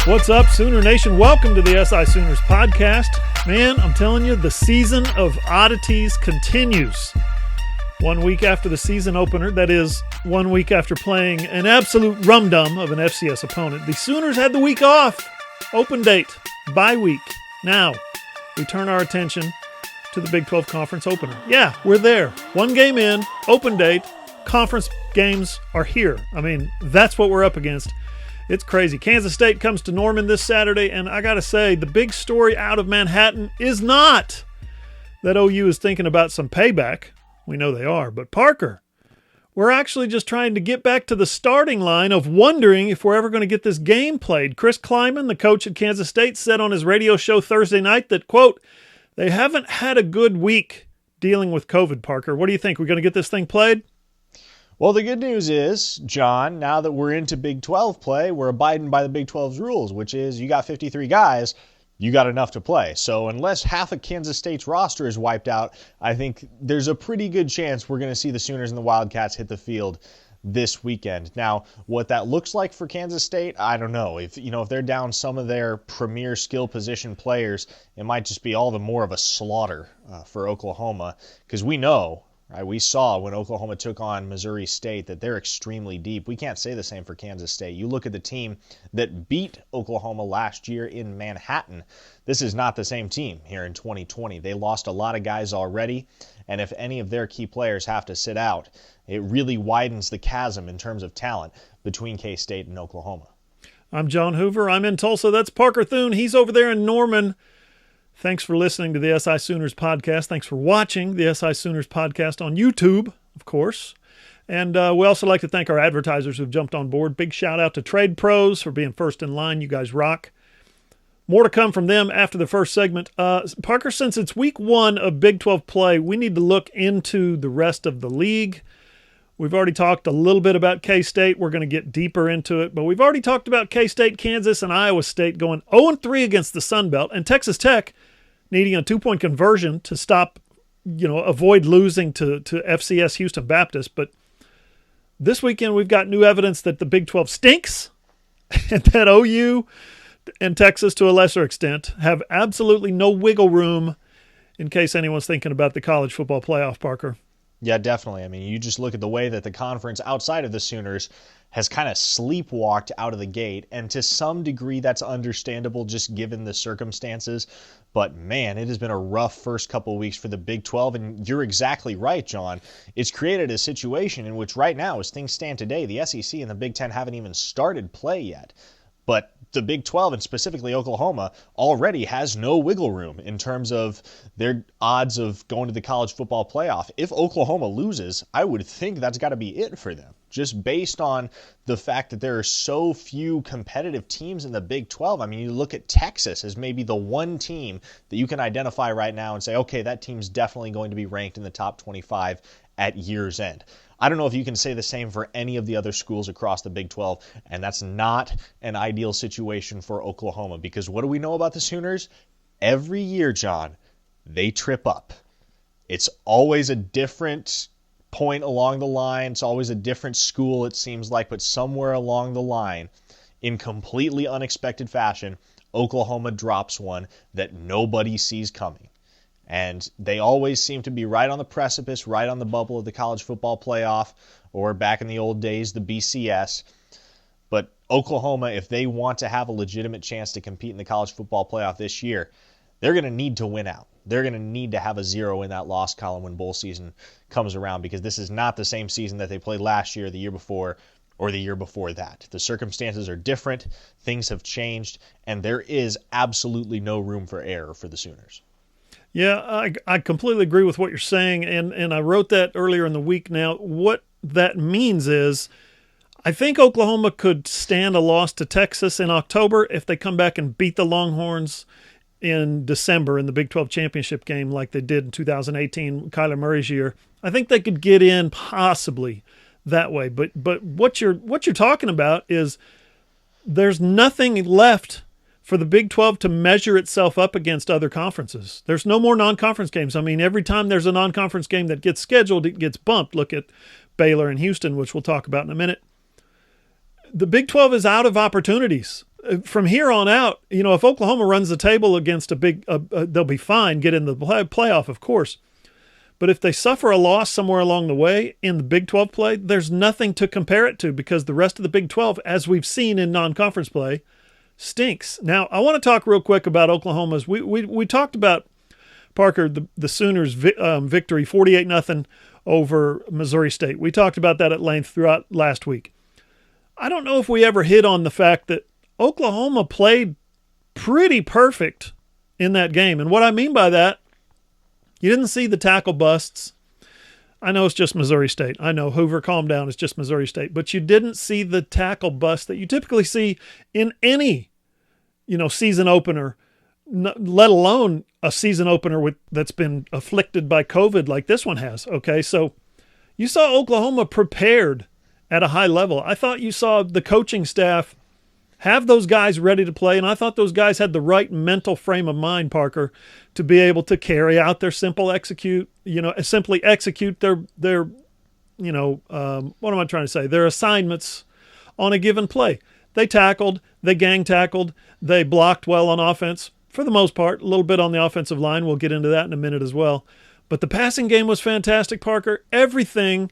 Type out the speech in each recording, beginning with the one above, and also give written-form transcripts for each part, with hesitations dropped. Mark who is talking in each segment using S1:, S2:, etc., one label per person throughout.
S1: What's up, Sooner Nation? Welcome to the SI Sooners podcast. Man, I'm telling you, the season of oddities continues. 1 week after the season opener, that is, 1 week after playing an absolute rum-dum of an FCS opponent, the Sooners had the week off. Open date, bye week. Now, we turn our attention to the Big 12 Conference opener. Yeah, we're there. 1 game in, open date, conference games are here. I mean, that's what we're up against. It's crazy. Kansas State comes to Norman this Saturday, and I got to say, the big story out of Manhattan is not that OU is thinking about some payback. We know they are. But Parker, we're actually just trying to get back to the starting line of wondering if we're ever going to get this game played. Chris Kleiman, the coach at Kansas State, said on his radio show Thursday night that, quote, they haven't had a good week dealing with COVID, Parker. What do you think? We're going to get this thing played?
S2: Well, the good news is, John, now that we're into Big 12 play, we're abiding by the Big 12's rules, which is you got 53 guys, you got enough to play. So unless half of Kansas State's roster is wiped out, I think there's a pretty good chance we're going to see the Sooners and the Wildcats hit the field this weekend. Now, what that looks like for Kansas State, I don't know. If they're down some of their premier skill position players, it might just be all the more of a slaughter for Oklahoma, because we know, right, we saw when Oklahoma took on Missouri State that they're extremely deep. We can't say the same for Kansas State. You look at the team that beat Oklahoma last year in Manhattan. This is not the same team here in 2020. They lost a lot of guys already, and if any of their key players have to sit out, it really widens the chasm in terms of talent between K-State and Oklahoma.
S1: I'm John Hoover. I'm in Tulsa. That's Parker Thune. He's over there in Norman. Thanks for listening to the SI Sooners podcast. Thanks for watching the SI Sooners podcast on YouTube, of course. And we also like to thank our advertisers who've jumped on board. Big shout out to Trade Pros for being first in line. You guys rock. More to come from them after the first segment. Parker, since it's week 1 of Big 12 play, we need to look into the rest of the league. We've already talked a little bit about K-State. We're going to get deeper into it. But we've already talked about K-State, Kansas, and Iowa State going 0-3 against the Sun Belt. And Texas Tech needing a 2-point conversion to stop, avoid losing to FCS Houston Baptist. But this weekend we've got new evidence that the Big 12 stinks and that OU and Texas, to a lesser extent, have absolutely no wiggle room in case anyone's thinking about the college football playoff, Parker.
S2: Yeah, definitely. I mean, you just look at the way that the conference outside of the Sooners has kind of sleepwalked out of the gate, and to some degree that's understandable just given the circumstances. But man, it has been a rough first couple of weeks for the Big 12, and you're exactly right, John. It's created a situation in which right now, as things stand today, the SEC and the Big 10 haven't even started play yet. But the Big 12, and specifically Oklahoma, already has no wiggle room in terms of their odds of going to the college football playoff. If Oklahoma loses, I would think that's got to be it for them, just based on the fact that there are so few competitive teams in the Big 12. I mean, you look at Texas as maybe the one team that you can identify right now and say, okay, that team's definitely going to be ranked in the top 25 at year's end. I don't know if you can say the same for any of the other schools across the Big 12, and that's not an ideal situation for Oklahoma, because what do we know about the Sooners? Every year, John, they trip up. It's always a different point along the line. It's always a different school, it seems like, but somewhere along the line, in completely unexpected fashion, Oklahoma drops one that nobody sees coming. And they always seem to be right on the precipice, right on the bubble of the college football playoff, or back in the old days, the BCS. But Oklahoma, if they want to have a legitimate chance to compete in the college football playoff this year, they're going to need to win out. They're going to need to have a 0 in that loss column when bowl season comes around, because this is not the same season that they played last year, the year before, or the year before that. The circumstances are different, things have changed, and there is absolutely no room for error for the Sooners.
S1: Yeah, I completely agree with what you're saying, and I wrote that earlier in the week. Now, what that means is I think Oklahoma could stand a loss to Texas in October if they come back and beat the Longhorns in December in the Big 12 championship game like they did in 2018, Kyler Murray's year. I think they could get in possibly that way. But what you're talking about is there's nothing left for the Big 12 to measure itself up against other conferences. There's no more non-conference games. I mean, every time there's a non-conference game that gets scheduled, it gets bumped. Look at Baylor and Houston, which we'll talk about in a minute. The Big 12 is out of opportunities. from here on out, if Oklahoma runs the table against they'll be fine, get in the playoff, of course. But if they suffer a loss somewhere along the way in the Big 12 play, there's nothing to compare it to because the rest of the Big 12, as we've seen in non-conference play, stinks. Now, I want to talk real quick about Oklahoma's. We talked about, Parker, the Sooners' victory 48-0 over Missouri State. We talked about that at length throughout last week. I don't know if we ever hit on the fact that Oklahoma played pretty perfect in that game. And what I mean by that, you didn't see the tackle busts. I know it's just Missouri State. I know, Hoover, calm down. It's just Missouri State. But you didn't see the tackle bust that you typically see in any, season opener, let alone a season opener that's been afflicted by COVID like this one has. Okay, so you saw Oklahoma prepared at a high level. I thought you saw the coaching staff have those guys ready to play, and I thought those guys had the right mental frame of mind, Parker, to be able to carry out their simply execute their what am I trying to say? Their assignments on a given play. They tackled, they gang tackled, they blocked well on offense for the most part, a little bit on the offensive line. We'll get into that in a minute as well. But the passing game was fantastic, Parker. Everything,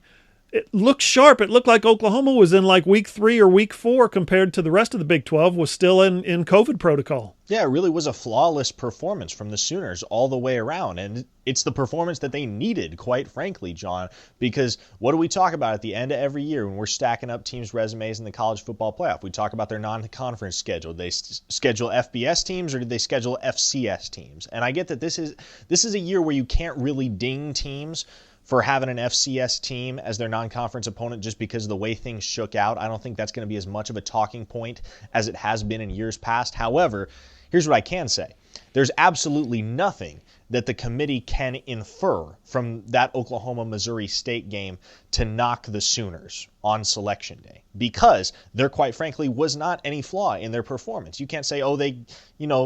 S1: it looked sharp. It looked like Oklahoma was in like week 3 or week 4 compared to the rest of the Big 12 was still in COVID protocol.
S2: Yeah, it really was a flawless performance from the Sooners all the way around. And it's the performance that they needed, quite frankly, John, because what do we talk about at the end of every year when we're stacking up teams' resumes in the college football playoff? We talk about their non-conference schedule. Did they schedule FBS teams or did they schedule FCS teams? And I get that this is a year where you can't really ding teams for having an FCS team as their non-conference opponent just because of the way things shook out. I don't think that's going to be as much of a talking point as it has been in years past. However, here's what I can say. There's absolutely nothing that the committee can infer from that Oklahoma-Missouri State game to knock the Sooners on Selection Day because there, quite frankly, was not any flaw in their performance. You can't say,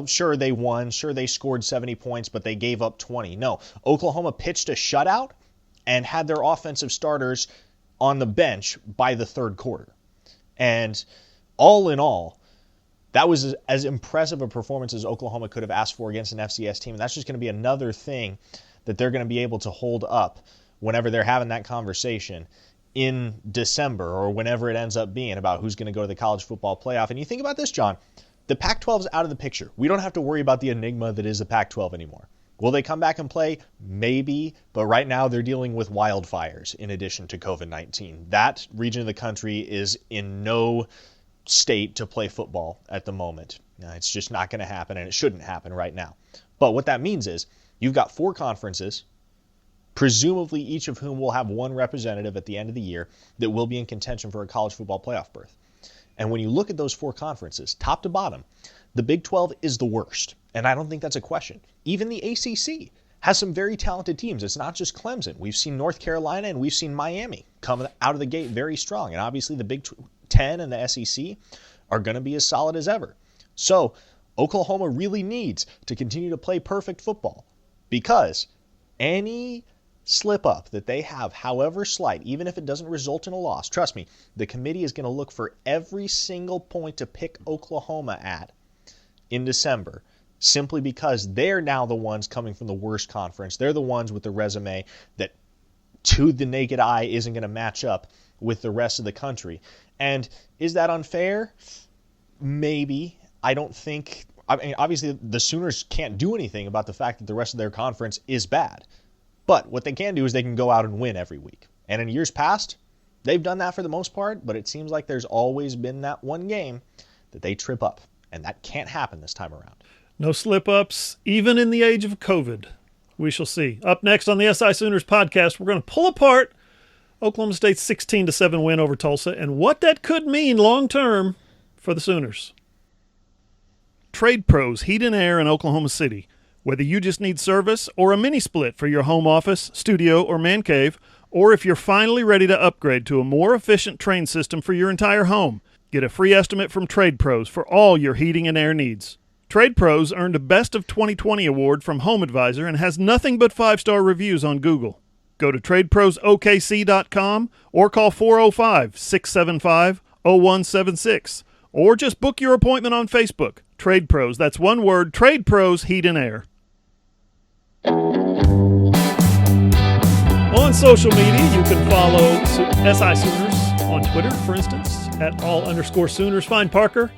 S2: sure they won, sure they scored 70 points, but they gave up 20. No, Oklahoma pitched a shutout and had their offensive starters on the bench by the third quarter. And all in all, that was as impressive a performance as Oklahoma could have asked for against an FCS team. And that's just going to be another thing that they're going to be able to hold up whenever they're having that conversation in December or whenever it ends up being about who's going to go to the college football playoff. And you think about this, John, the Pac-12 is out of the picture. We don't have to worry about the enigma that is the Pac-12 anymore. Will they come back and play? Maybe, but right now they're dealing with wildfires in addition to COVID-19. That region of the country is in no state to play football at the moment. It's just not going to happen, and it shouldn't happen right now. But what that means is you've got 4 conferences, presumably each of whom will have one representative at the end of the year that will be in contention for a college football playoff berth. And when you look at those 4 conferences, top to bottom, the Big 12 is the worst. And I don't think that's a question. Even the ACC has some very talented teams. It's not just Clemson. We've seen North Carolina and we've seen Miami come out of the gate very strong. And obviously the Big 10 and the SEC are going to be as solid as ever. So Oklahoma really needs to continue to play perfect football because any slip up that they have, however slight, even if it doesn't result in a loss, trust me, the committee is going to look for every single point to pick Oklahoma at in December, simply because they're now the ones coming from the worst conference. They're the ones with the resume that to the naked eye isn't going to match up with the rest of the country. And is that unfair? Maybe. I mean, obviously the Sooners can't do anything about the fact that the rest of their conference is bad. But what they can do is they can go out and win every week. And in years past, they've done that for the most part, but it seems like there's always been that one game that they trip up. And that can't happen this time around.
S1: No slip-ups, even in the age of COVID. We shall see. Up next on the SI Sooners podcast, we're going to pull apart Oklahoma State's 16-7 win over Tulsa and what that could mean long-term for the Sooners. Trade Pros Heat and Air in Oklahoma City. Whether you just need service or a mini-split for your home office, studio, or man cave, or if you're finally ready to upgrade to a more efficient train system for your entire home, get a free estimate from Trade Pros for all your heating and air needs. Trade Pros earned a Best of 2020 award from Home Advisor and has nothing but 5-star reviews on Google. Go to TradeProsOKC.com or call 405-675-0176 or just book your appointment on Facebook. Trade Pros, that's one word, Trade Pros Heat and Air. On social media, you can follow SI Sooners on Twitter, for instance, at @all_Sooners. Find Parker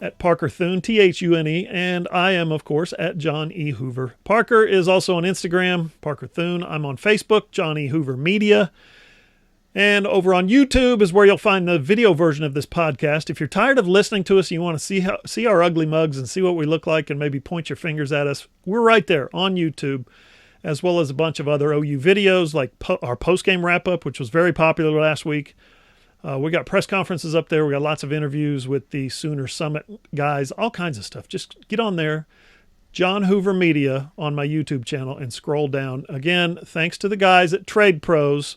S1: at Parker Thune, Thune, and I am, of course, at John E. Hoover. Parker is also on Instagram, Parker Thune. I'm on Facebook, John E. Hoover Media. And over on YouTube is where you'll find the video version of this podcast. If you're tired of listening to us and you want to see our ugly mugs and see what we look like and maybe point your fingers at us, we're right there on YouTube, as well as a bunch of other OU videos like our post-game wrap-up, which was very popular last week. We got press conferences up there. We got lots of interviews with the Sooner Summit guys, all kinds of stuff. Just get on there, John Hoover Media on my YouTube channel, and scroll down. Again, thanks to the guys at Trade Pros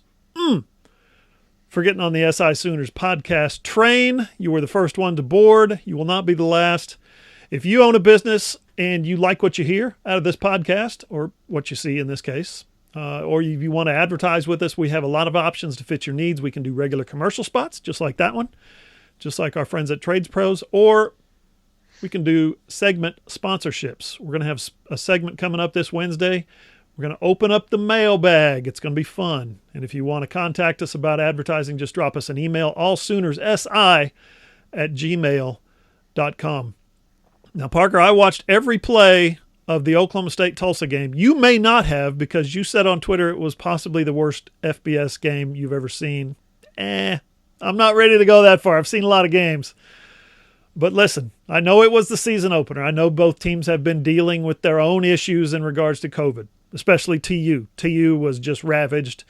S1: for getting on the SI Sooners podcast train. You were the first one to board. You will not be the last. If you own a business and you like what you hear out of this podcast, or what you see in this case, or you want to advertise with us, we have a lot of options to fit your needs. We can do regular commercial spots, just like that one, just like our friends at Trades Pros, or we can do segment sponsorships. We're going to have a segment coming up this Wednesday. We're going to open up the mailbag. It's going to be fun. And if you want to contact us about advertising, just drop us an email, allsoonersi@gmail.com. Now, Parker, I watched every play of the Oklahoma State-Tulsa game. You may not have, because you said on Twitter it was possibly the worst FBS game you've ever seen. I'm not ready to go that far. I've seen a lot of games. But listen, I know it was the season opener. I know both teams have been dealing with their own issues in regards to COVID, especially TU. TU was just ravaged.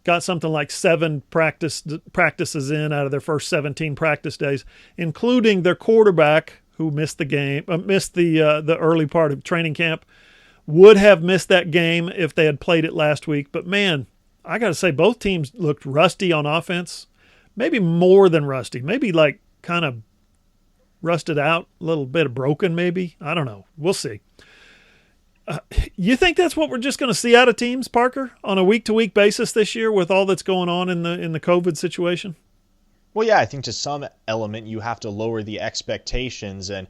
S1: Got something like 7 practices in out of their first 17 practice days, including their quarterback, who missed the early part of training camp. Would have missed that game if they had played it last week. But man, I got to say, both teams looked rusty on offense. Maybe more than rusty. Maybe like kind of rusted out, a little bit of broken maybe. I don't know. We'll see. You think that's what we're just going to see out of teams, Parker, on a week-to-week basis this year with all that's going on in the COVID situation?
S2: Well, yeah, I think to some element you have to lower the expectations. And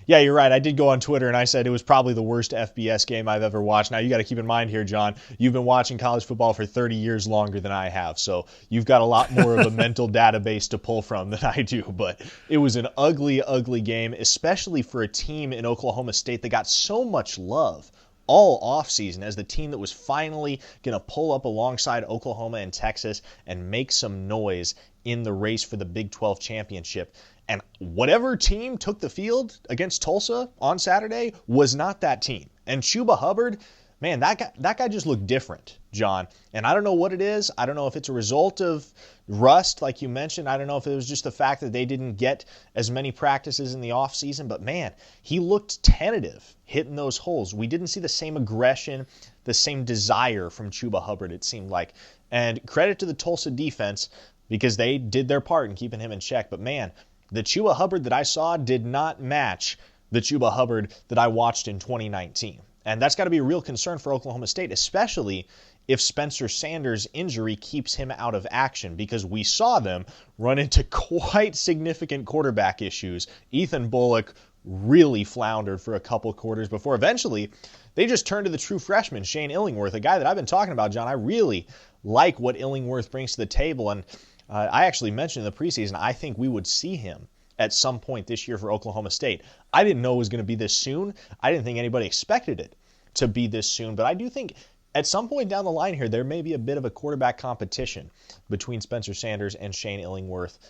S2: yeah, you're right. I did go on Twitter and I said it was probably the worst FBS game I've ever watched. Now, you got to keep in mind here, John, you've been watching college football for 30 years longer than I have. So you've got a lot more of a mental database to pull from than I do. But it was an ugly, ugly game, especially for a team in Oklahoma State that got so much love all offseason as the team that was finally going to pull up alongside Oklahoma and Texas and make some noise in the race for the Big 12 championship. And whatever team took the field against Tulsa on Saturday was not that team. And Chuba Hubbard, man, that guy just looked different, John. And I don't know what it is. I don't know if it's a result of rust, like you mentioned. I don't know if it was just the fact that they didn't get as many practices in the offseason. But, man, he looked tentative hitting those holes. We didn't see the same aggression, the same desire from Chuba Hubbard, it seemed like. And credit to the Tulsa defense because they did their part in keeping him in check. But, man, the Chuba Hubbard that I saw did not match the Chuba Hubbard that I watched in 2019. And that's got to be a real concern for Oklahoma State, especially if Spencer Sanders' injury keeps him out of action, because we saw them run into quite significant quarterback issues. Ethan Bullock really floundered for a couple quarters before eventually they just turned to the true freshman, Shane Illingworth, a guy that I've been talking about, John. I really like what Illingworth brings to the table, and I actually mentioned in the preseason I think we would see him at some point this year for Oklahoma State. I didn't know it was going to be this soon. I didn't think anybody expected it to be this soon, but I do think at some point down the line here, there may be a bit of a quarterback competition between Spencer Sanders and Shane Illingworth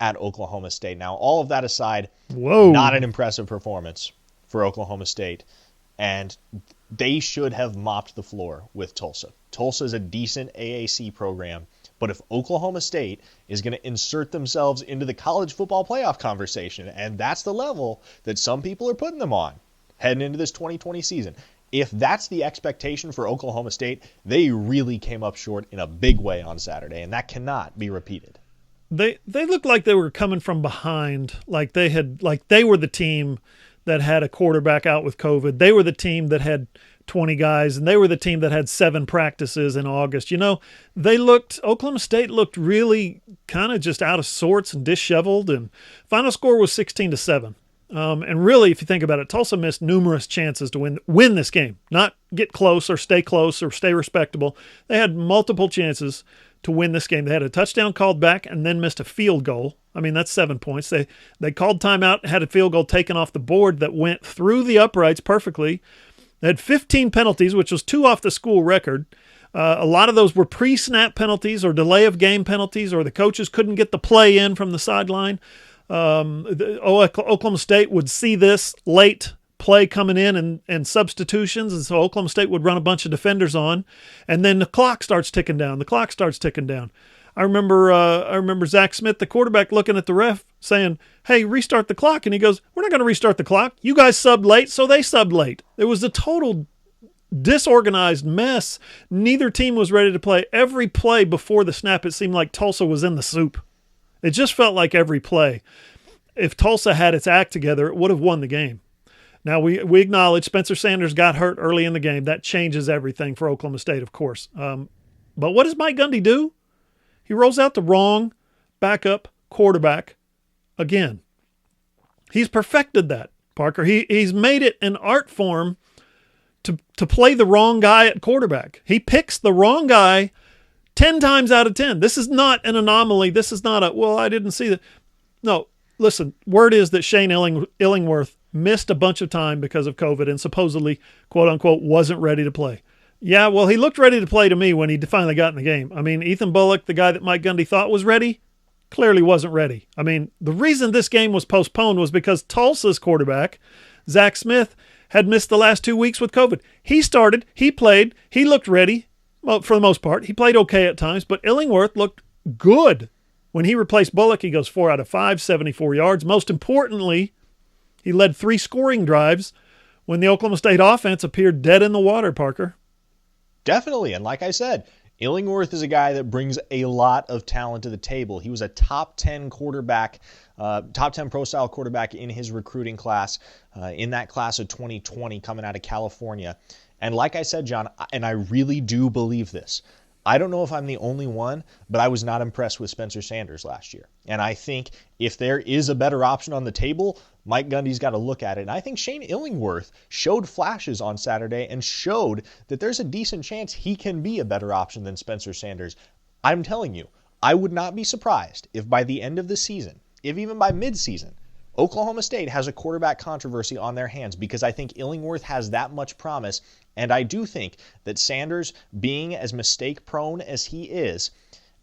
S2: at Oklahoma State. Now, all of that aside, not an impressive performance for Oklahoma State, and they should have mopped the floor with Tulsa. Tulsa is a decent AAC program, but if Oklahoma State is going to insert themselves into the college football playoff conversation, and that's the level that some people are putting them on heading into this 2020 season, if that's the expectation for Oklahoma State, they really came up short in a big way on Saturday, and that cannot be repeated.
S1: They looked like they were coming from behind, like they were the team that had a quarterback out with COVID. They were the team that had 20 guys, and they were the team that had 7 practices in August. Oklahoma State looked really kind of just out of sorts and disheveled, and final score was 16-7. And really, if you think about it, Tulsa missed numerous chances to win this game, not get close or stay respectable. They had multiple chances to win this game. They had a touchdown called back and then missed a field goal. I mean, that's 7 points. They called timeout, had a field goal taken off the board that went through the uprights perfectly. They had 15 penalties, which was 2 off the school record. A lot of those were pre-snap penalties or delay of game penalties, or the coaches couldn't get the play in from the sideline. Oklahoma State would see this late play coming in and substitutions, and so Oklahoma State would run a bunch of defenders on, and then the clock starts ticking down. I remember Zach Smith, the quarterback, looking at the ref saying, "Hey, restart the clock." And he goes, "We're not going to restart the clock. You guys subbed late, so they subbed late." It was a total disorganized mess. Neither team was ready to play. Every play before the snap, it seemed like Tulsa was in the soup. It just felt like every play. If Tulsa had its act together, it would have won the game. Now, we acknowledge Spencer Sanders got hurt early in the game. That changes everything for Oklahoma State, of course. But what does Mike Gundy do? He rolls out the wrong backup quarterback again. He's perfected that, Parker. He's made it an art form to play the wrong guy at quarterback. He picks the wrong guy 10 times out of 10. This is not an anomaly. This is not I didn't see that. No, listen, word is that Shane Illingworth missed a bunch of time because of COVID and supposedly, quote unquote, wasn't ready to play. Yeah, well, he looked ready to play to me when he finally got in the game. I mean, Ethan Bullock, the guy that Mike Gundy thought was ready, clearly wasn't ready. I mean, the reason this game was postponed was because Tulsa's quarterback, Zach Smith, had missed the last 2 weeks with COVID. He started, he played, he looked ready, well, for the most part. He played okay at times, but Illingworth looked good. When he replaced Bullock, he goes 4 out of 5, 74 yards. Most importantly, he led 3 scoring drives when the Oklahoma State offense appeared dead in the water, Parker.
S2: Definitely. And like I said, Illingworth is a guy that brings a lot of talent to the table. He was a top 10 quarterback, top 10 pro-style quarterback in his recruiting class, in that class of 2020 coming out of California. And like I said, John, and I really do believe this, I don't know if I'm the only one, but I was not impressed with Spencer Sanders last year. And I think if there is a better option on the table, Mike Gundy's got to look at it. And I think Shane Illingworth showed flashes on Saturday and showed that there's a decent chance he can be a better option than Spencer Sanders. I'm telling you, I would not be surprised if by the end of the season, if even by midseason, Oklahoma State has a quarterback controversy on their hands, because I think Illingworth has that much promise. And I do think that Sanders, being as mistake-prone as he is,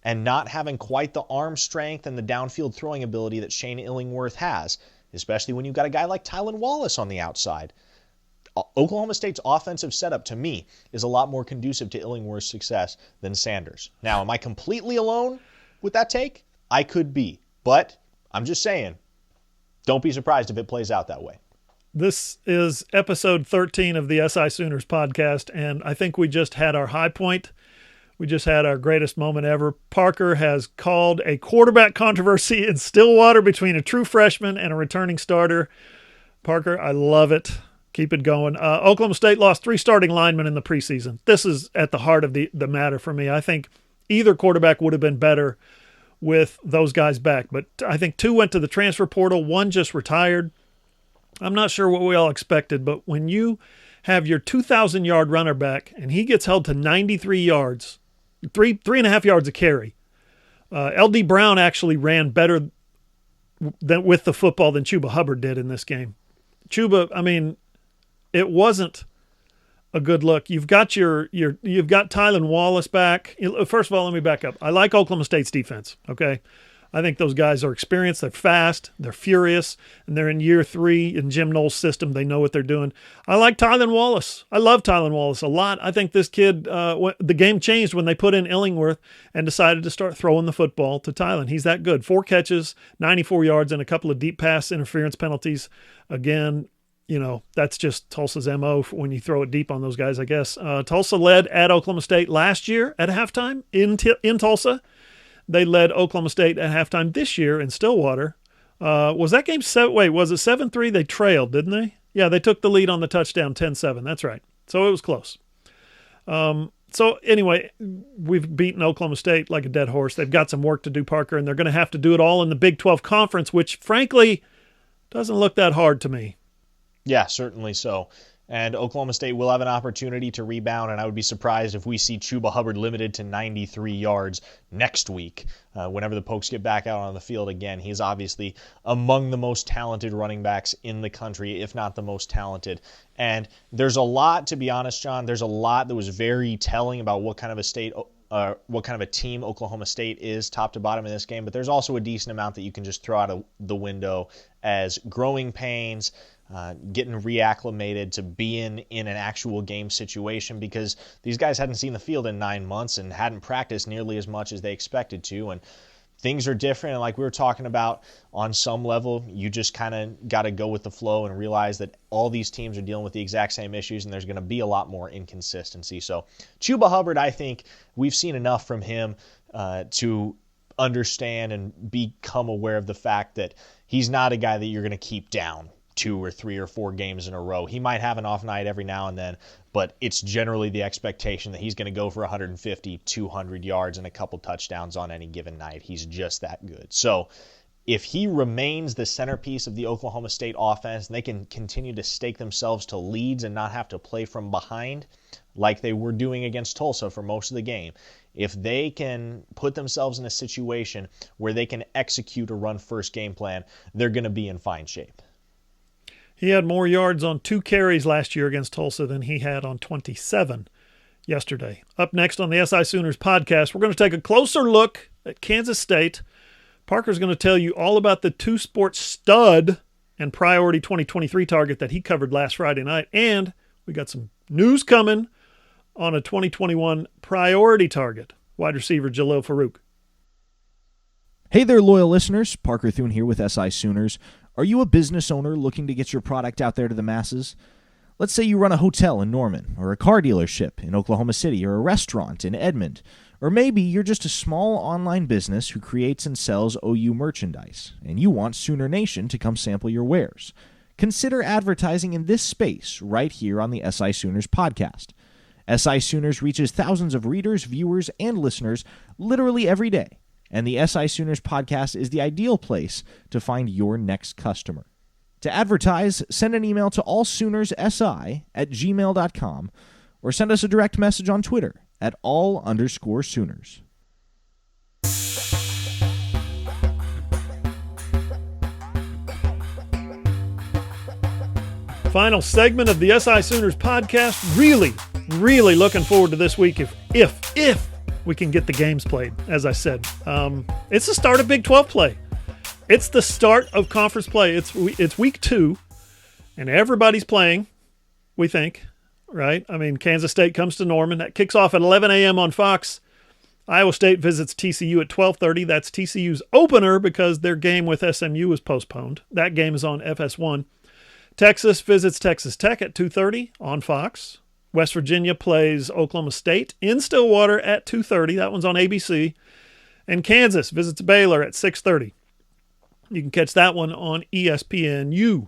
S2: and not having quite the arm strength and the downfield throwing ability that Shane Illingworth has, especially when you've got a guy like Tylan Wallace on the outside, Oklahoma State's offensive setup, to me, is a lot more conducive to Illingworth's success than Sanders. Now, am I completely alone with that take? I could be. But I'm just saying, don't be surprised if it plays out that way.
S1: This is episode 13 of the SI Sooners podcast, and I think we just had our high point. We just had our greatest moment ever. Parker has called a quarterback controversy in Stillwater between a true freshman and a returning starter. Parker, I love it. Keep it going. Oklahoma State lost 3 starting linemen in the preseason. This is at the heart of the matter for me. I think either quarterback would have been better with those guys back, but I think 2 went to the transfer portal. 1 just retired. I'm not sure what we all expected, but when you have your 2,000-yard runner back and he gets held to 93 yards, 3.5 yards a carry, L.D. Brown actually ran better with the football than Chuba Hubbard did in this game. Chuba, I mean, it wasn't a good look. You've got Tylan Wallace back. First of all, let me back up. I like Oklahoma State's defense, okay? I think those guys are experienced, they're fast, they're furious, and they're in year 3 in Jim Knowles' system. They know what they're doing. I like Tylan Wallace. I love Tylan Wallace a lot. I think this kid, the game changed when they put in Illingworth and decided to start throwing the football to Tylan. He's that good. 4 catches, 94 yards, and a couple of deep pass interference penalties. Again, that's just Tulsa's MO when you throw it deep on those guys, I guess. Tulsa led at Oklahoma State last year at halftime in Tulsa. They led Oklahoma State at halftime this year in Stillwater. Was that game was it 7-3? They trailed, didn't they? Yeah, they took the lead on the touchdown 10-7. That's right. So it was close. So anyway, we've beaten Oklahoma State like a dead horse. They've got some work to do, Parker, and they're going to have to do it all in the Big 12 Conference, which frankly doesn't look that hard to me.
S2: Yeah, certainly so. And Oklahoma State will have an opportunity to rebound, and I would be surprised if we see Chuba Hubbard limited to 93 yards next week whenever the Pokes get back out on the field again. He's obviously among the most talented running backs in the country, if not the most talented. And there's a lot, to be honest, John, there's a lot that was very telling about what kind of a team Oklahoma State is top to bottom in this game, but there's also a decent amount that you can just throw out of the window as growing pains, getting reacclimated to being in an actual game situation, because these guys hadn't seen the field in 9 months and hadn't practiced nearly as much as they expected to, and things are different. And like we were talking about, on some level, you just kind of got to go with the flow and realize that all these teams are dealing with the exact same issues, and there's going to be a lot more inconsistency. So Chuba Hubbard, I think we've seen enough from him to understand and become aware of the fact that he's not a guy that you're going to keep down 2 or 3 or 4 games in a row. He might have an off night every now and then, but it's generally the expectation that he's going to go for 150, 200 yards and a couple touchdowns on any given night. He's just that good. So if he remains the centerpiece of the Oklahoma State offense and they can continue to stake themselves to leads and not have to play from behind like they were doing against Tulsa for most of the game, if they can put themselves in a situation where they can execute a run-first game plan, they're going to be in fine shape.
S1: He had more yards on 2 carries last year against Tulsa than he had on 27 yesterday. Up next on the SI Sooners podcast, we're going to take a closer look at Kansas State. Parker's going to tell you all about the 2-sport stud and priority 2023 target that he covered last Friday night. And we got some news coming on a 2021 priority target, wide receiver Jalil Farouk.
S3: Hey there, loyal listeners. Parker Thune here with SI Sooners. Are you a business owner looking to get your product out there to the masses? Let's say you run a hotel in Norman, or a car dealership in Oklahoma City, or a restaurant in Edmond, or maybe you're just a small online business who creates and sells OU merchandise, and you want Sooner Nation to come sample your wares. Consider advertising in this space right here on the SI Sooners podcast. SI Sooners reaches thousands of readers, viewers, and listeners literally every day, and the SI Sooners podcast is the ideal place to find your next customer. To advertise, send an email to allsoonerssi@gmail.com or send us a direct message on Twitter at @all_Sooners.
S1: Final segment of the SI Sooners podcast. Really looking forward to this week if we can get the games played, as I said. It's the start of Big 12 play. It's the start of conference play. It's week 2, and everybody's playing, we think, right? I mean, Kansas State comes to Norman. That kicks off at 11 a.m. on Fox. Iowa State visits TCU at 12:30. That's TCU's opener because their game with SMU was postponed. That game is on FS1. Texas visits Texas Tech at 2:30 on Fox. West Virginia plays Oklahoma State in Stillwater at 2:30. That one's on ABC. And Kansas visits Baylor at 6:30. You can catch that one on ESPNU.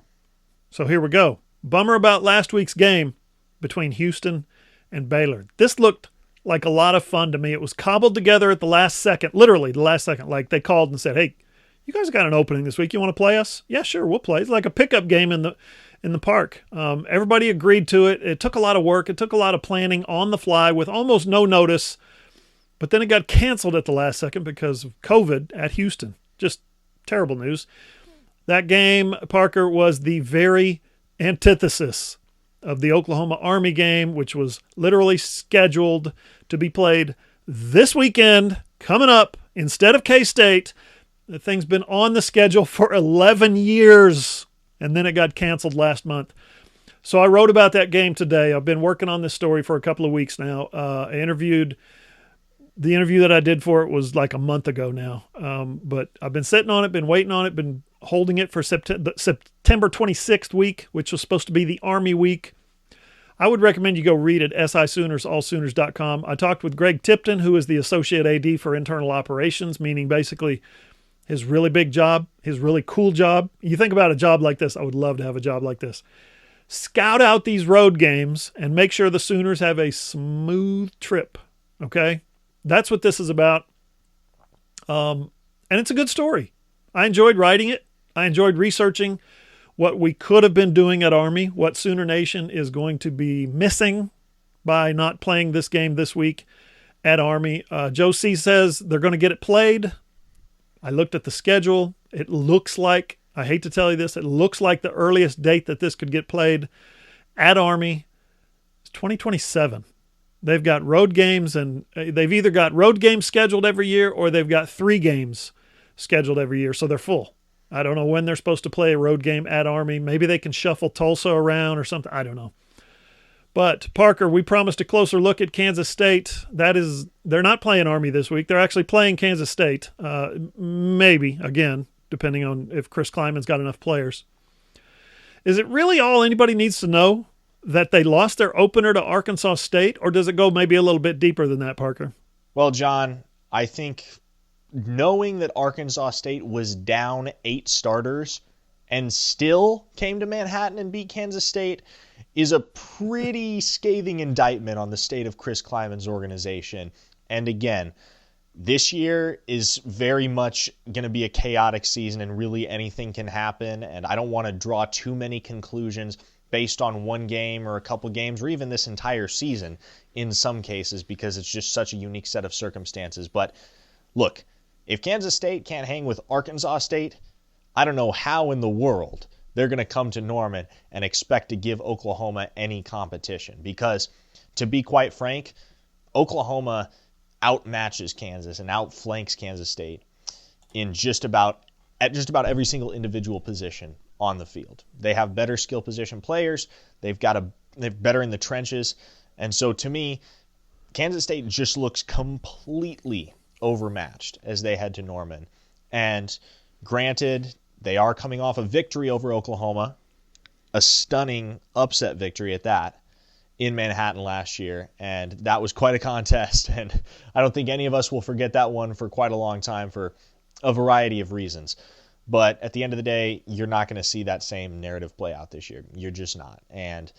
S1: So here we go. Bummer about last week's game between Houston and Baylor. This looked like a lot of fun to me. It was cobbled together at the last second, literally the last second. Like they called and said, "Hey, you guys got an opening this week. You want to play us?" "Yeah, sure, we'll play." It's like a pickup game in the park. Everybody agreed to it. It took a lot of work. It took a lot of planning on the fly with almost no notice. But then it got canceled at the last second because of COVID at Houston. Just terrible news. That game, Parker, was the very antithesis of the Oklahoma Army game, which was literally scheduled to be played this weekend, coming up, instead of K-State. The thing's been on the schedule for 11 years, and then it got canceled last month. So I wrote about that game today. I've been working on this story for a couple of weeks now. The interview that I did for it was like a month ago now. But I've been sitting on it, been waiting on it, been holding it for September 26th week, which was supposed to be the Army week. I would recommend you go read it, SISoonersAllSooners.com. I talked with Greg Tipton, who is the Associate AD for Internal Operations, meaning basically his really big job, his really cool job. You think about a job like this. I would love to have a job like this. Scout out these road games and make sure the Sooners have a smooth trip. Okay? That's what this is about. And it's a good story. I enjoyed writing it. I enjoyed researching what we could have been doing at Army, what Sooner Nation is going to be missing by not playing this game this week at Army. Joe C. says they're going to get it played. I looked at the schedule. It looks like, I hate to tell you this, it looks like the earliest date that this could get played at Army is 2027. They've got road games, and they've either got road games scheduled every year or they've got 3 games scheduled every year, so they're full. I don't know when they're supposed to play a road game at Army. Maybe they can shuffle Tulsa around or something. I don't know. But, Parker, we promised a closer look at Kansas State. They're not playing Army this week. They're actually playing Kansas State. Maybe, again, depending on if Chris Kleiman's got enough players. Is it really all anybody needs to know that they lost their opener to Arkansas State, or does it go maybe a little bit deeper than that, Parker?
S2: Well, John, I think knowing that Arkansas State was down 8 starters and still came to Manhattan and beat Kansas State is a pretty scathing indictment on the state of Chris Kleiman's organization. And again, this year is very much going to be a chaotic season, and really anything can happen. And I don't want to draw too many conclusions based on one game or a couple games or even this entire season in some cases, because it's just such a unique set of circumstances. But look, if Kansas State can't hang with Arkansas State, I don't know how in the world they're going to come to Norman and expect to give Oklahoma any competition. Because, to be quite frank, Oklahoma outmatches Kansas and outflanks Kansas State in just about every single individual position on the field. They have better skill position players. They're better in the trenches. And so, to me, Kansas State just looks completely overmatched as they head to Norman. And granted, they are coming off a victory over Oklahoma, a stunning upset victory at that, in Manhattan last year, and that was quite a contest, and I don't think any of us will forget that one for quite a long time for a variety of reasons. But at the end of the day, you're not going to see that same narrative play out this year. You're just not. And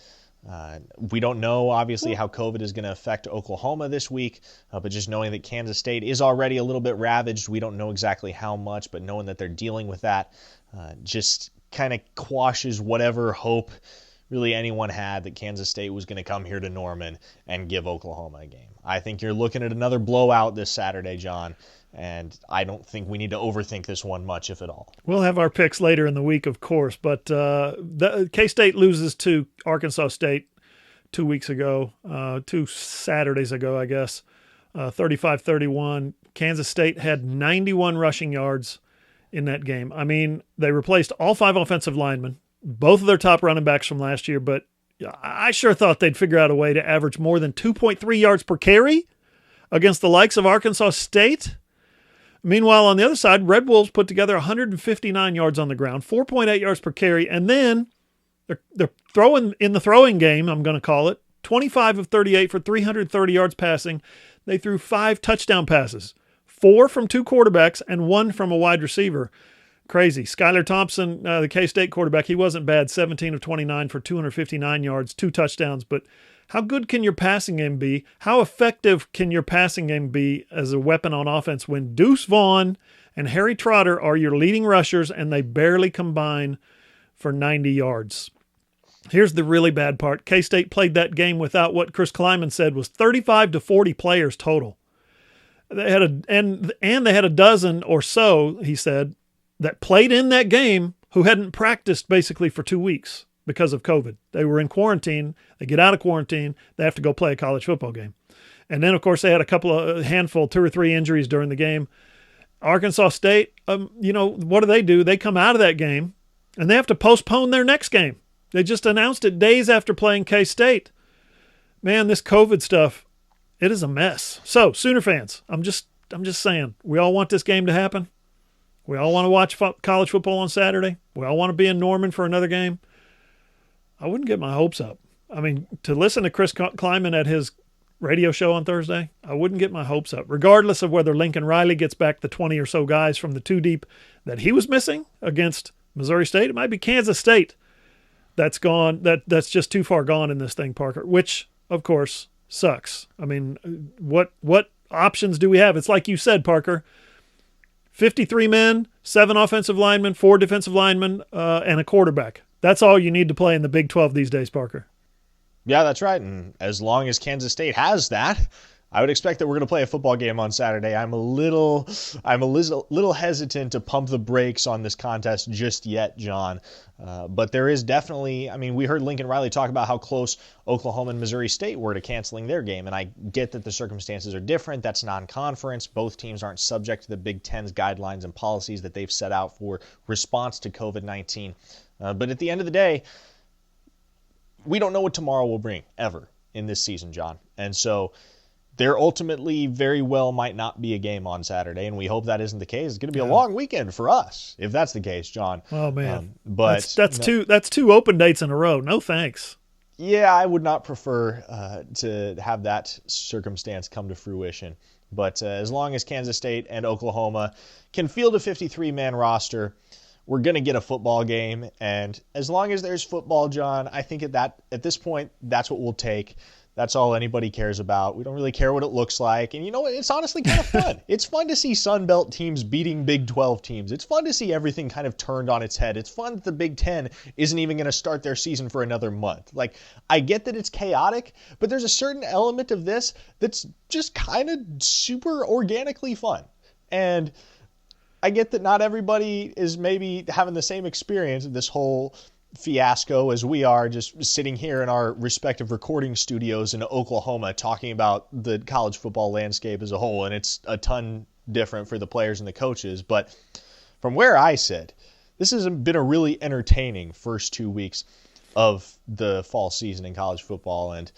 S2: we don't know, obviously, how COVID is going to affect Oklahoma this week, but just knowing that Kansas State is already a little bit ravaged, we don't know exactly how much, but knowing that they're dealing with that just kind of quashes whatever hope really anyone had that Kansas State was going to come here to Norman and give Oklahoma a game. I think you're looking at another blowout this Saturday, John, and I don't think we need to overthink this one much, if at all.
S1: We'll have our picks later in the week, of course, but K-State loses to Arkansas State 2 weeks ago, 2 Saturdays ago, I guess, 35-31. Kansas State had 91 rushing yards in that game. I mean, they replaced all 5 offensive linemen, both of their top running backs from last year, but I sure thought they'd figure out a way to average more than 2.3 yards per carry against the likes of Arkansas State. Meanwhile, on the other side, Red Wolves put together 159 yards on the ground, 4.8 yards per carry, and then they're throwing in the throwing game, I'm going to call it, 25 of 38 for 330 yards passing. They threw 5 touchdown passes, 4 from 2 quarterbacks and 1 from a wide receiver. Crazy. Skylar Thompson, the K-State quarterback, he wasn't bad, 17 of 29 for 259 yards, 2 touchdowns. But how good can your passing game be? How effective can your passing game be as a weapon on offense when Deuce Vaughn and Harry Trotter are your leading rushers and they barely combine for 90 yards? Here's the really bad part. K-State played that game without what Chris Kleiman said was 35 to 40 players total. They had they had a dozen or so, he said, that played in that game who hadn't practiced basically for 2 weeks because of COVID. They were in quarantine. They get out of quarantine. They have to go play a college football game. And then, of course, they had a handful, 2 or 3 injuries during the game. Arkansas State, what do? They come out of that game, and they have to postpone their next game. They just announced it days after playing K-State. Man, this COVID stuff, it is a mess. So, Sooner fans, I'm just saying, we all want this game to happen. We all want to watch college football on Saturday. We all want to be in Norman for another game. I wouldn't get my hopes up. I mean, to listen to Chris Kleiman at his radio show on Thursday, I wouldn't get my hopes up, regardless of whether Lincoln Riley gets back the 20 or so guys from the two deep that he was missing against Missouri State. It might be Kansas State that's gone. That's just too far gone in this thing, Parker, which, of course, sucks. I mean, what options do we have? It's like you said, Parker, 53 men, 7 offensive linemen, 4 defensive linemen, and a quarterback. That's all you need to play in the Big 12 these days, Parker.
S2: Yeah, that's right. And as long as Kansas State has that, I would expect that we're going to play a football game on Saturday. I'm a little hesitant to pump the brakes on this contest just yet, John. But there is definitely, I mean, we heard Lincoln Riley talk about how close Oklahoma and Missouri State were to canceling their game. And I get that the circumstances are different. That's non-conference. Both teams aren't subject to the Big Ten's guidelines and policies that they've set out for response to COVID-19. But at the end of the day, we don't know what tomorrow will bring, ever, in this season, John. And so there ultimately very well might not be a game on Saturday, and we hope that isn't the case. It's going to be a long weekend for us, if that's the case, John.
S1: Oh, man.
S2: But
S1: that's two open dates in a row. No thanks.
S2: Yeah, I would not prefer to have that circumstance come to fruition. But as long as Kansas State and Oklahoma can field a 53-man roster, we're going to get a football game, and as long as there's football, John, I think at this point, that's what we'll take. That's all anybody cares about. We don't really care what it looks like, and you know what? It's honestly kind of fun. It's fun to see Sun Belt teams beating Big 12 teams. It's fun to see everything kind of turned on its head. It's fun that the Big 10 isn't even going to start their season for another month. Like, I get that it's chaotic, but there's a certain element of this that's just kind of super organically fun. And I get that not everybody is maybe having the same experience of this whole fiasco as we are, just sitting here in our respective recording studios in Oklahoma talking about the college football landscape as a whole, and it's a ton different for the players and the coaches. But from where I sit, this has been a really entertaining first 2 weeks of the fall season in college football, and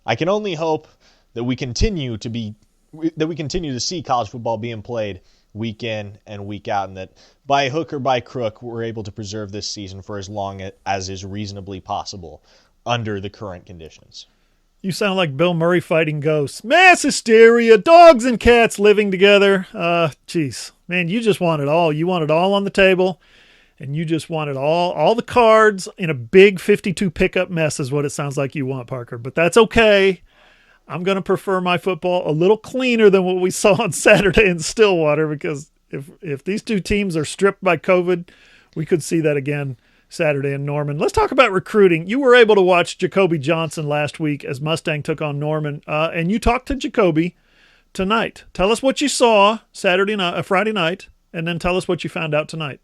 S2: I can only hope that we continue to see college football being played week in and week out, and that by hook or by crook, we're able to preserve this season for as long as is reasonably possible under the current conditions.
S1: You sound like Bill Murray fighting ghosts. Mass hysteria, dogs and cats living together. Jeez, man, you just want it all. You want it all on the table, and you just want it all the cards in a big 52 pickup mess is what it sounds like you want, Parker. But that's okay. I'm going to prefer my football a little cleaner than what we saw on Saturday in Stillwater, because if these two teams are stripped by COVID, we could see that again Saturday in Norman. Let's talk about recruiting. You were able to watch Jacoby Johnson last week as Mustang took on Norman, and you talked to Jacoby tonight. Tell us what you saw Friday night, and then tell us what you found out tonight.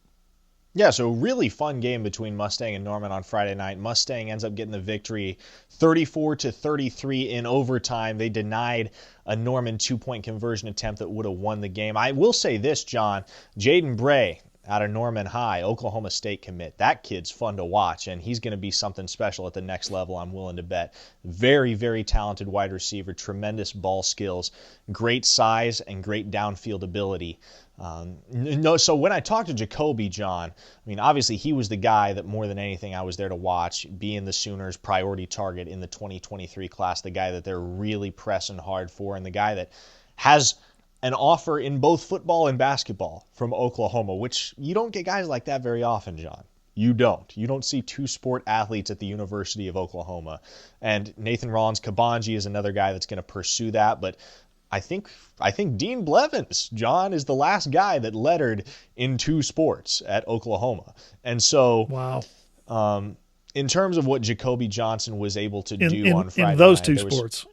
S2: Yeah, so really fun game between Mustang and Norman on Friday night. Mustang ends up getting the victory 34-33 in overtime. They denied a Norman 2-point conversion attempt that would have won the game. I will say this, John. Jaden Bray out of Norman High, Oklahoma State commit. That kid's fun to watch, and he's going to be something special at the next level, I'm willing to bet. Very, very talented wide receiver, tremendous ball skills, great size, and great downfield ability. So when I talked to Jacoby, John, I mean, obviously he was the guy that more than anything I was there to watch, being the Sooners' priority target in the 2023 class, the guy that they're really pressing hard for, and the guy that has an offer in both football and basketball from Oklahoma, which you don't get guys like that very often, John. You don't see two-sport athletes at the University of Oklahoma. And Nathan Rollins-Kabanji is another guy that's going to pursue that, but I think Dean Blevins, John, is the last guy that lettered in two sports at Oklahoma. And so,
S1: wow.
S2: In terms of what Jacoby Johnson was able to do on Friday
S1: in those
S2: night,
S1: two sports.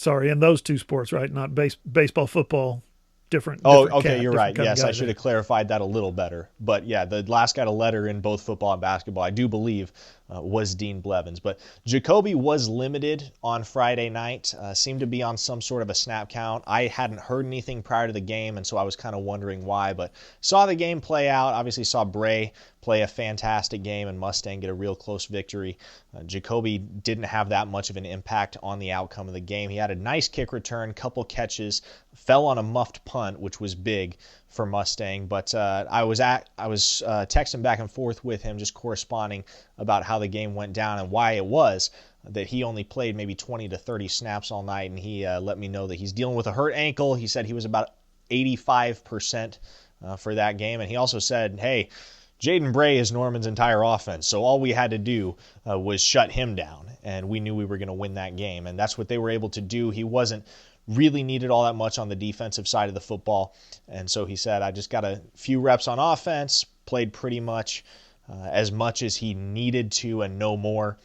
S1: In those two sports, right? Not baseball, football, different.
S2: Okay, you're right. Yes, I should have clarified that a little better. But yeah, the last guy to letter in both football and basketball, I do believe, was Dean Blevins. But Jacoby was limited on Friday night, seemed to be on some sort of a snap count. I hadn't heard anything prior to the game, and so I was kind of wondering why. But saw the game play out, obviously saw Bray play a fantastic game and Mustang get a real close victory. Jacoby didn't have that much of an impact on the outcome of the game. He had a nice kick return, couple catches, fell on a muffed punt, which was big for Mustang. But I was texting back and forth with him, just corresponding about how the game went down and why it was. that he only played maybe 20 to 30 snaps all night, and he let me know that he's dealing with a hurt ankle. He said he was about 85% for that game, and he also said, hey, Jaden Bray is Norman's entire offense, so all we had to do was shut him down, and we knew we were going to win that game, and that's what they were able to do. He wasn't really needed all that much on the defensive side of the football, and so he said, I just got a few reps on offense, played pretty much as he needed to and no more,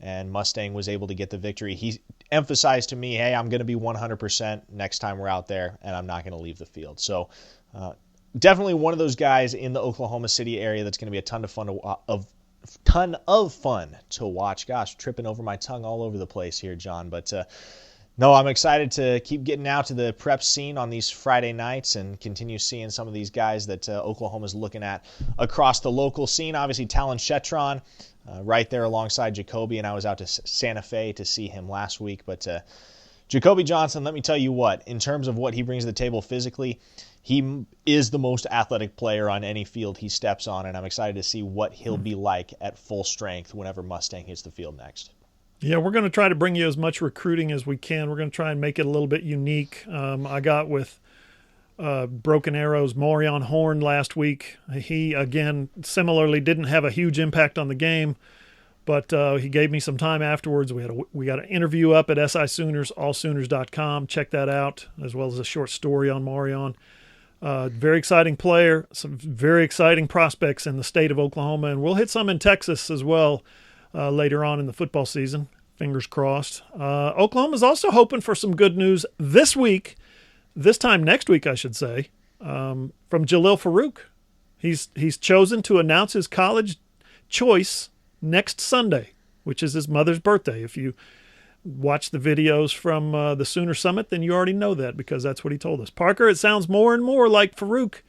S2: and Mustang was able to get the victory. He emphasized to me, hey, I'm going to be 100% next time we're out there, and I'm not going to leave the field. So definitely one of those guys in the Oklahoma City area that's going to be a ton of fun to watch. Gosh, tripping over my tongue all over the place here, John. But no, I'm excited to keep getting out to the prep scene on these Friday nights and continue seeing some of these guys that Oklahoma's looking at across the local scene. Obviously, Talon Shetron right there alongside Jacoby, and I was out to Santa Fe to see him last week. But Jacoby Johnson, let me tell you what, in terms of what he brings to the table physically, he is the most athletic player on any field he steps on, and I'm excited to see what he'll be like at full strength whenever Mustang hits the field next.
S1: Yeah, we're going to try to bring you as much recruiting as we can. We're going to try and make it a little bit unique. I got with Broken Arrow's Morion Horn last week. He, again, similarly didn't have a huge impact on the game, but he gave me some time afterwards. We got an interview up at SI Sooners, allsooners.com. Check that out, as well as a short story on Morion. Very exciting player, some very exciting prospects in the state of Oklahoma, and we'll hit some in Texas as well later on in the football season. Fingers crossed. Oklahoma's also hoping for some good news this week, this time next week, I should say, from Jalil Farouk. He's chosen to announce his college choice next Sunday, which is his mother's birthday. If you watch the videos from the Sooner Summit, then you already know that because that's what he told us. Parker, it sounds more and more like Farouk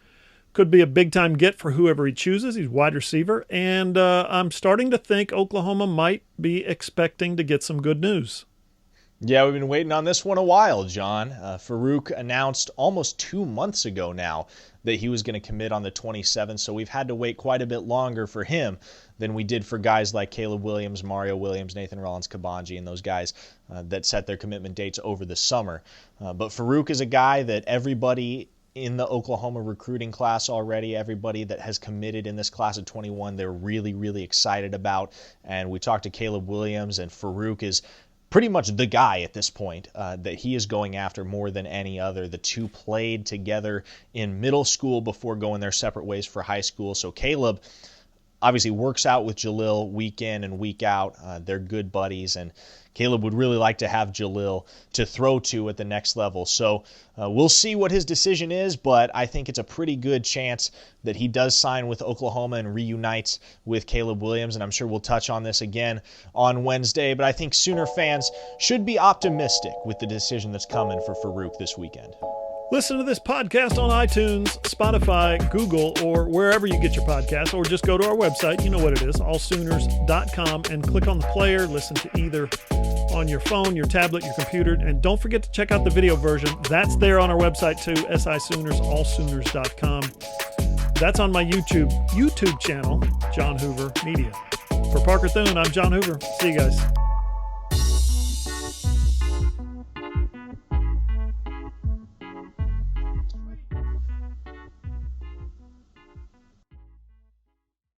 S1: could be a big-time get for whoever he chooses. He's wide receiver, and I'm starting to think Oklahoma might be expecting to get some good news.
S2: Yeah, we've been waiting on this one a while, John. Farouk announced almost 2 months ago now that he was going to commit on the 27th, so we've had to wait quite a bit longer for him than we did for guys like Caleb Williams, Mario Williams, Nathan Rollins-Kabanji, and those guys that set their commitment dates over the summer. But Farouk is a guy that everybody in the Oklahoma recruiting class already, everybody that has committed in this class of 21, they're really, really excited about. And we talked to Caleb Williams, and Farouk is pretty much the guy at this point that he is going after more than any other. The two played together in middle school before going their separate ways for high school. So Caleb obviously works out with Jalil week in and week out. They're good buddies, and Caleb would really like to have Jalil to throw to at the next level. So we'll see what his decision is, but I think it's a pretty good chance that he does sign with Oklahoma and reunites with Caleb Williams, and I'm sure we'll touch on this again on Wednesday, but I think Sooner fans should be optimistic with the decision that's coming for Farouk this weekend.
S1: Listen to this podcast on iTunes, Spotify, Google, or wherever you get your podcasts, or just go to our website. You know what it is, allsooners.com, and click on the player. Listen to either on your phone, your tablet, your computer, and don't forget to check out the video version. That's there on our website too, SI Sooners, allsooners.com. That's on my YouTube channel, John Hoover Media. For Parker Thune, I'm John Hoover. See you guys.